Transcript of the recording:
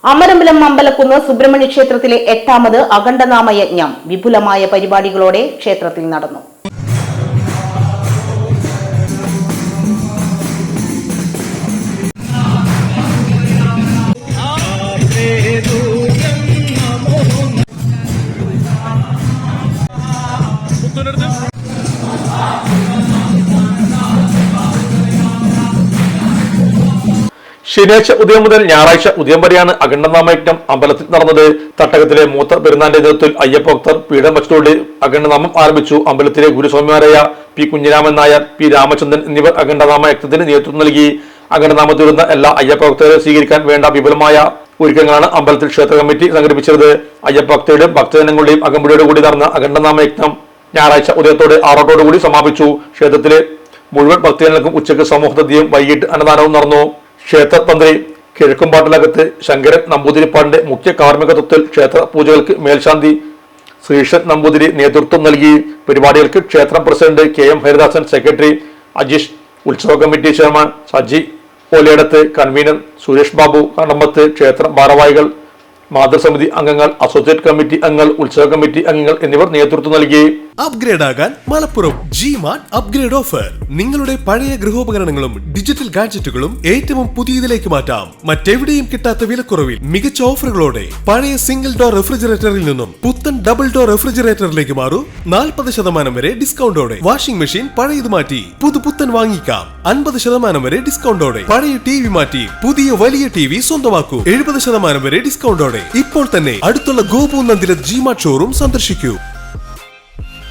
അമരമ്പലം അമ്പലക്കുന്ന് സുബ്രഹ്മണ്യ ക്ഷേത്രത്തിലെ 8ാമത് അഖണ്ഡനാമയജ്ഞം വിപുലമായ പരിപാടികളോടെ ക്ഷേത്രത്തിൽ നടന്നു. ശനിയാഴ്ച ഉദയം മുതൽ ഞായറാഴ്ച ഉദയം വരെയാണ് അഖണ്ഡനാമയജ്ഞം അമ്പലത്തിൽ നടന്നത്. തട്ടകത്തിലെ മൂത്ത പെരുന്നാന്റെ നേതൃത്വത്തിൽ അയ്യപ്പഭക്തർ പീഠം വച്ചതോടെ അഖണ്ഡനാമം ആരംഭിച്ചു. അമ്പലത്തിലെ ഗുരുസ്വാമിമാരായ പി കുഞ്ഞിരാമൻ നായർ, പി രാമചന്ദ്രൻ എന്നിവർ അഖണ്ഡനാമയജ്ഞത്തിന് നേതൃത്വം നൽകി. അഖണ്ഡനാമത്തിൽ വരുന്ന എല്ലാ അയ്യപ്പഭക്തരെ സ്വീകരിക്കാൻ വേണ്ട വിപുലമായ ഒരുക്കങ്ങളാണ് അമ്പലത്തിൽ ക്ഷേത്ര കമ്മിറ്റി സംഘടിപ്പിച്ചത്. അയ്യപ്പഭക്തരുടെയും ഭക്തജനങ്ങളുടെയും അകമ്പടിയോട് കൂടി നടന്ന അഖണ്ഡനാമയജ്ഞം ഞായറാഴ്ച ഉദയത്തോടെ 6 സമാപിച്ചു. ക്ഷേത്രത്തിലെ മുഴുവൻ ഭക്തജനങ്ങൾക്കും ഉച്ചയ്ക്ക് സമൂഹതദ്യം, വൈകിട്ട് അന്നദാനവും നടന്നു. ക്ഷേത്രതന്ത്രി കിഴക്കുംപാട്ടിലകത്ത് ശങ്കരൻ നമ്പൂതിരിപ്പാടിന്റെ മുഖ്യ കാർമ്മികത്വത്തിൽ ക്ഷേത്ര പൂജകൾക്ക് മേൽശാന്തി ശ്രീഷൻ നമ്പൂതിരി നേതൃത്വം നൽകി. പരിപാടികൾക്ക് ക്ഷേത്രം president KM Haridasan, secretary Ajeesh, ഉത്സവ committee chairman Saji Olayidath, convener Suresh Babu Kadambath, ക്ഷേത്ര ഭാരവാഹികൾ, മാതൃസമിതി അംഗങ്ങൾ, അസോസിയേറ്റ് കമ്മിറ്റി അംഗങ്ങൾ, ഉത്സവ കമ്മിറ്റി അംഗങ്ങൾ എന്നിവർ നേതൃത്വം നൽകി. അപ്ഗ്രേഡ് ആകാൻ മലപ്പുറം ജിമാർട്ട് അപ്ഗ്രേഡ് ഓഫർ. നിങ്ങളുടെ പഴയ ഗൃഹോപകരണങ്ങളും ഡിജിറ്റൽ ഗാഡ്ജറ്റുകളും ഏറ്റവും പുതിയതിലേക്ക് മാറ്റാം. മറ്റെവിടെയും കിട്ടാത്ത വിലക്കുറവിൽ മികച്ച ഓഫറുകളോടെ പഴയ സിംഗിൾ ഡോർ റെഫ്രിജറേറ്ററിൽ നിന്നും പുത്തൻ ഡബിൾ ഡോർ റെഫ്രിജറേറ്ററിലേക്ക് മാറൂ. 40% വരെ ഡിസ്കൗണ്ടോടെ. വാഷിംഗ് മെഷീൻ പഴയത് മാറ്റി പുതുപുത്തൻ വാങ്ങിക്കാം. 50% വരെ ഡിസ്കൗണ്ടോടെ. പഴയ TV മാറ്റി പുതിയ വലിയ TV സ്വന്തമാക്കൂ. 70% വരെ ഡിസ്കൗണ്ടോടെ. ഇപ്പോൾ തന്നെ അടുത്തുള്ള ഗോപു നന്ദില ജിമാർട്ട് ഷോറൂം സന്ദർശിക്കൂ.